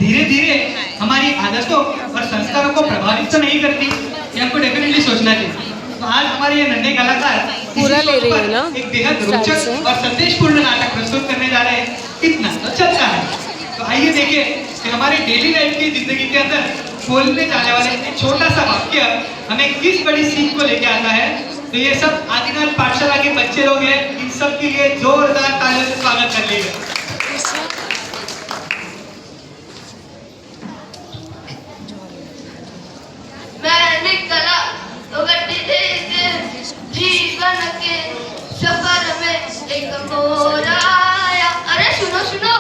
धीरे धीरे हमारी आदतों और संस्कारों को प्रभावित तो नहीं करती, ये हमको डेफिनेटली सोचना चाहिए। तो आज हमारे ये नन्हे कलाकार पूरा ले रही है ना एक बेहद रोचक और संदेशपूर्ण नाटक प्रस्तुत करने जा रहे हैं, इतना तो चलता है। तो आइए देखिए कि हमारे डेली लाइफ की जिंदगी के अंदर बोलने जाने वाले एक छोटा सा वाक्य हमें किस बड़ी सीख को लेके आता है। तो ये सब आदिनाथ पाठशाला के बच्चे लोग हैं, इन सब के लिए जोरदार तालियों से स्वागत कर लीजिए। मैं निकला तो गड्डी जीवन के सफर में एक मोर आया। अरे सुनो सुनो,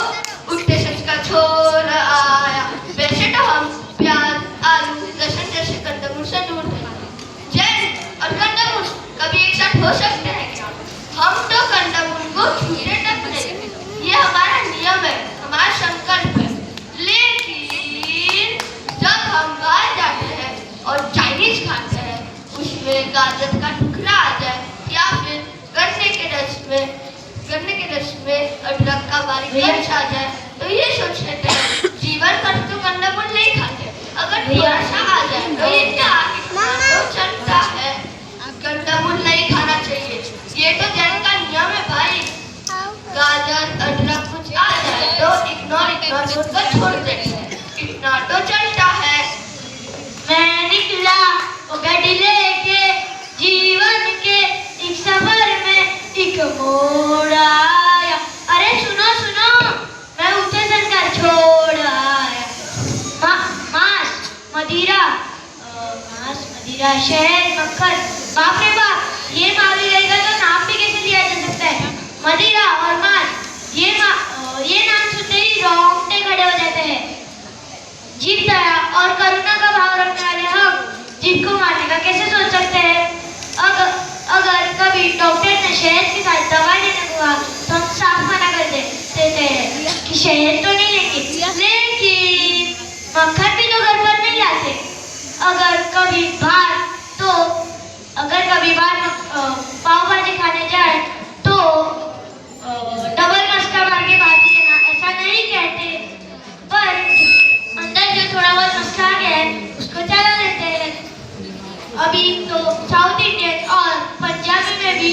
उठते सच का छोर आया। वैसे तो हम प्याज आलू लहसुन जैसे कंदमूल से दूर थे। जैन और कंदमूल कभी एक साथ हो सकते हैं क्या? हम तो कंदमूल को छूते तक नहीं, ये हमारा नियम है, हमारा संकल्प है। लेकिन जब हम बाहर जाते हैं और चाइनीज खाते हैं, उसमें गाजर का टुकड़ा आ जाए या फिर गन्ने के रस में अदरक का बारीक पीस आ जाए, तो ये सोच लेते हैं जीवन भर तो कंदमूल नहीं खाते, अगर थोड़ा सा आ जाए तो ये क्या तो चलता है, कंदमूल नहीं खाना चाहिए। ये तो जैन का नियम है भाई। गाजर अदरक कुछ आ जाए तो इग्नोर कर छोड़ देते हैं, इतना तो चलता है। मैं निकला वो गाड़ी लेके जीवन के एक सफर में एक मोड़ आया। अरे सुनो सुनो, मैं उठे संस्कार छोड़ आया। मांस मदिरा शहद मक्खन, बाप रे बाप, ये मालूम रहेगा तो नाम भी कैसे दिया जा सकता है। मदिरा और मांस, ये नाम सुनते ही रोंगटे खड़े हो जाते हैं। जीव दया और करुणा का भाव रखने वाले हम जीव को मारने का कैसे सोच सकते हैं? अगर कभी डॉक्टर ने शहद के साथ दवा देने को कहा तो हम साफ मना कर देते हैं कि शहद तो नहीं लेंगे, लेकिन मक्खन भी तो घर पर नहीं लाते। अगर कभी बाहर पाव भाजी खाने जाए तो डबल मस्का मार के भाजी देना, ऐसा नहीं कहते, पर अंदर जो थोड़ा बहुत मसला आ गया है उसको चला लेते हैं। अभी तो साउथ इंडियन और पंजाबी में भी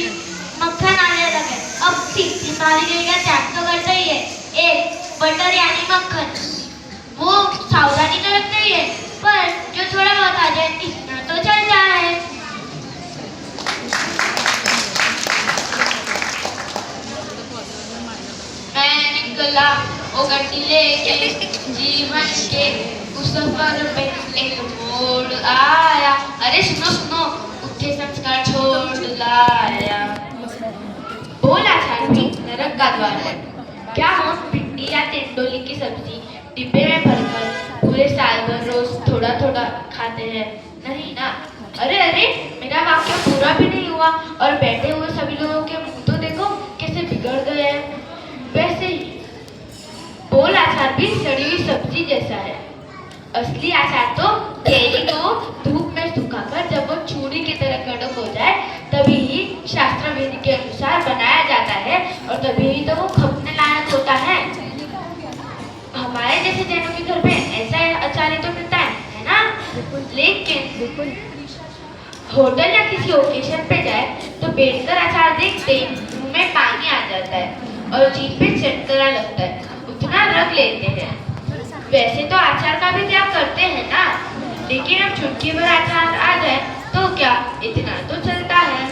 मक्खन आने लगा है। अब तीन मालिक का त्याग तो करता ही है, एक बटर यानी मक्खन, वो सावधानी तो रखते ही है, पर जो थोड़ा बहुत आ जाए इतना तो चलता है। मैं निकला वो गड्डी लेके जीवन के उस सफर पे एक मोड़ आया। अरे सुनो सुनो, उठे संस्कार छोड़ लाया। बोला छाती नरक का द्वार है। क्या हम भिंडी या तेंदुली की सब्जी डिब्बे में भरकर पूरे साल भर रोज थोड़ा थोड़ा खाते हैं? नहीं ना। अरे अरे, मेरा वाक्य पूरा भी नहीं हुआ और बैठे हुए सभी लोगों के मुंह तो देखो कैसे बिगड़ गए हैं। वैसे ही बोल अचार भी सड़ी हुई सब्जी जैसा है। असली अचार तो केले को धूप में सुखाकर जब वो चूड़ी की तरह कड़क हो जाए तभी ही शास्त्र विधि के अनुसार बनाया जाता है और तभी ही तो वो खपने लायक होता है। हमारे जैसे जैनों के घर में ऐसा अचार ही तो मिलता है ना? लेकिन होटल या किसी ओकेजन पे जाए तो बैठकर अचार देखते ही मुंह में पानी आ जाता है और जीभ पे चटकरा लगता है, उतना रख लेते हैं। वैसे तो अचार का भी त्याग करते हैं ना, लेकिन अब चुटकी भर अचार आ जाए तो क्या इतना तो चलता है।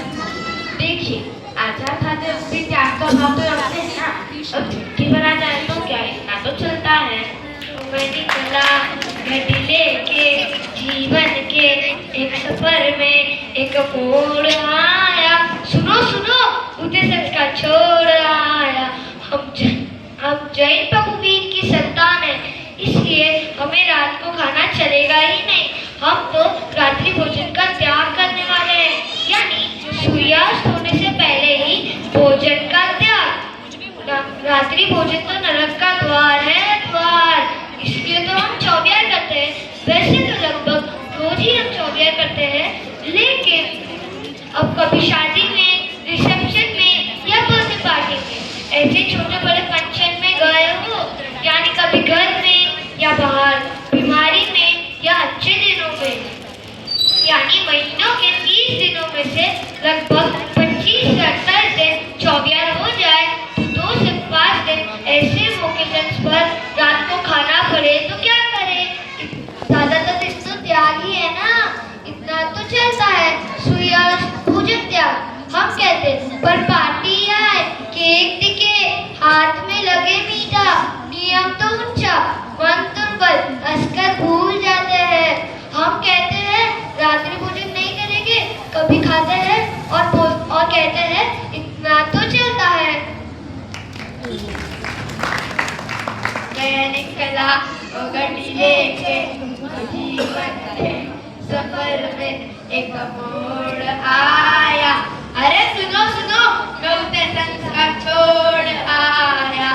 देखिए, अचार खाते वक्त भी त्याग का भाव तो रखते हैं ना, अब चुटकी भर आ जाए तो क्या इतना तो चलता है। मैं निकला गड्डी लेके जीवन के एक सफर में एक मोड़ आया। सुनो सुनो, उठे सच का छोड़ आया। हम जैन प्रभुवीर की संतान है, इसलिए हमें रात को खाना चलेगा ही नहीं। हम तो रात्रि भोजन का त्याग करने वाले हैं, यानी सूर्यास्त होने से पहले ही भोजन का त्याग। रात्रि भोजन तो नरक का द्वार है, द्वार, इसलिए तो हम चौबियार करते हैं। वैसे तो लगभग रोज ही हम चौबियार करते हैं, लेकिन अब कभी शादी में, रिसेप्शन में या बर्थडे पार्टी में ऐसे छोटे बड़े फंक्शन में गए हो, यानी कभी ओ गड्डी लेके जीवन के सफर में एक मोड़ आया। अरे सुनो सुनो, मैं उसे संस्कार छोड़ आया।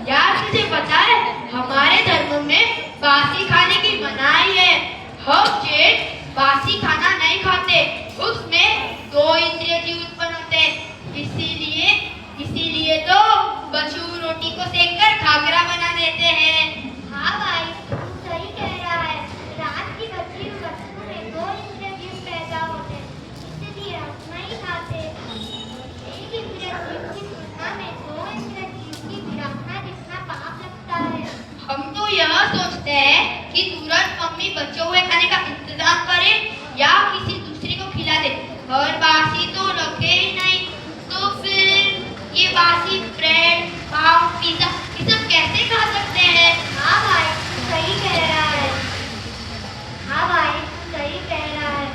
यार तुझे पता है हमारे धर्म में बासी खाने की मनाही है। हम जेठ बासी खाना नहीं खाते, उसमें 2 इंद्रिय जीव उत्पन्न होते हैं। इसीलिए तो बछू रोटी को सेककर खागरा बना देते हैं। हाँ भाई, तू सही कह रहा है। रात की बची हुई वस्तु में 2 इंद्रिय जीव पैदा होते हैं, इसलिए हम नहीं खाते। एक इंद्रिय जीव की तुलना में 2 इंद्रिय जीव की विरखना जितना पाप लगता है। हम तो यह सोचते हैं कि तुरंत मम्मी बचे हुए खाने का इंतजाम करे या किसी दूसरे को खिला दे, और बासी तो रखे ही नहीं। तो फिर ये बासी ब्रेड, पाव, पिज्जा ये सब कैसे खा सकते हैं? हाँ भाई, सही कह रहा है। हाँ भाई, सही कह रहा है।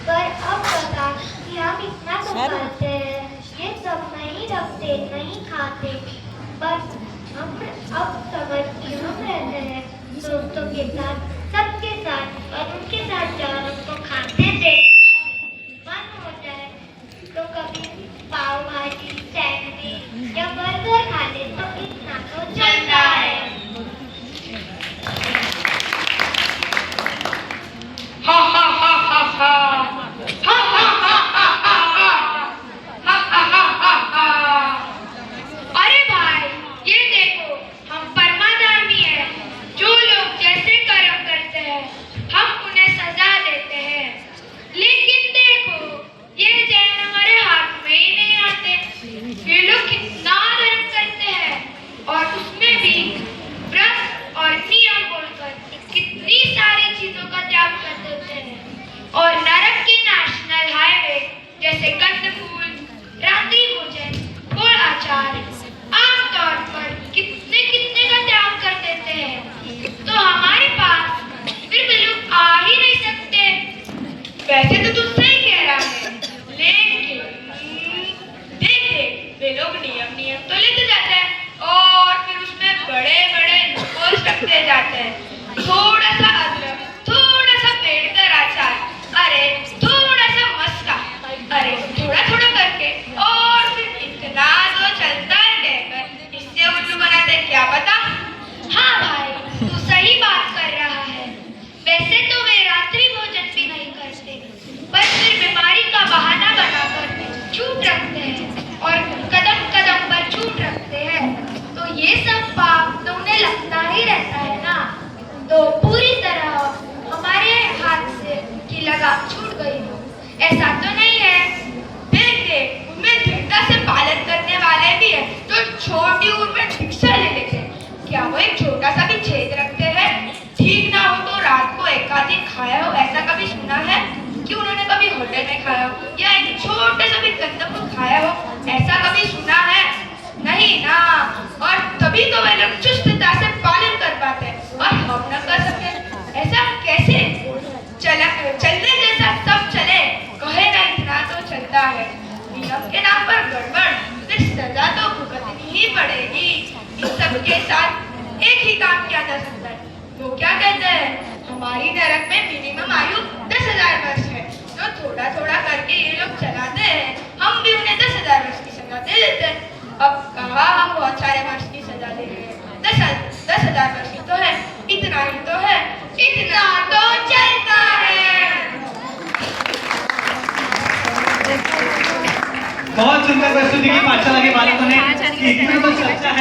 पर अब बता कि हम इतना तो करते हैं, ये सब नहीं रखते, नहीं खाते। बस हम अब समझती हम रहते हैं दोस्तों के साथ, सबके साथ, और उनके साथ जानवरों को खाते देखकर मन हो जाए तो कभी पाव भाजी, सैंडविच या बर्गर खा ले तो इतना तो चलता है। हा हा हा हा हा हा हा हा हा हा हा हा हा। अरे भाई ये देखो, हम परमाधर्मी हैं। जो लोग जैसे कर्म करते हैं हम उन्हें सजा देते हैं। लेकिन देखो ये जैन हमारे हाथ में ही नहीं आते। ये लोग कितना धर्म करते हैं और उसमें भी व्रत और नियम बोलकर कितनी सारी चीजों का त्याग कर देते हैं। और नरक के नेशनल हाईवे जैसे कंदमूल, रात्रि भोजन, गुड़ अचार आमतौर पर कितने कितने का त्याग कर देते हैं। तो हमारे पास फिर भी लोग आ ही नहीं सकते। वैसे तो तू सही कह रहा है, लेकिन देख वे लोग नियम तो लेते जाते हैं और फिर उसमें बड़े बड़े लोगोस रखते जाते हैं। थोड़ा सा अदरक, थोड़ा सा पेड़ का अचार, अरे थोड़ा सा मस्का, अरे थोड़ा थोड़ा करके, और फिर इतना तो चलता है कहकर इससे उल्लू बनाते क्या पता। हाँ भाई तू सही बात कर रहा है। वैसे तो वे रात्रि भोजन भी नहीं करते, पर फिर बीमारी का बहाना बनाकर छूट रखते हैं और कदम कदम पर छूट रखते हैं। तो ये सब पाप तो उन्हें लगता ही रहता है ना। तो पूरी तरह हमारे हाथ से उनकी लगाम छूट गई हो ऐसा तो नहीं है। देख उनमें दृढ़ता से पालन करने वाले भी है जो छोटी उम्र में भिक्षा ले लेते हैं। क्या वो एक छोटा सा भी छेद रखते हैं? ठीक ना हो तो रात को एकाधिक खाया हो, ऐसा कभी सुना है कि उन्होंने कभी होटल में खाया हो या एक छोटे से भी गंदम को खाया हो, ऐसा कभी सुना है? नहीं ना। और तभी तो वे लोग चुस्तता से पालन कर पाते हैं और हम न कर सकते। ऐसा कैसे? चलने जैसा सब चले, कहे ना इतना तो चलता है। नियम के नाम पर गड़बड़, फिर सजा तो भुगतनी ही पड़ेगी। इन सब के साथ एक ही काम किया जा सकता है। वो क्या कहते हैं, हमारी नरक में मिनिमम आयु 10,000 वर्ष है। जो थोड़ा थोड़ा करके ये लोग चलाते हैं, हम भी उन्हें 10,000 वर्ष की सजा दे देते हैं। अब कहा हम बहुत सारे वर्ष की सजा दे रहे हैं, 10,000 वर्ष की तो है, इतना ही तो है, इतना तो चलता है। बहुत सुंदर प्रस्तुति की पाठशाला के बालकों ने। इतना तो चलता है।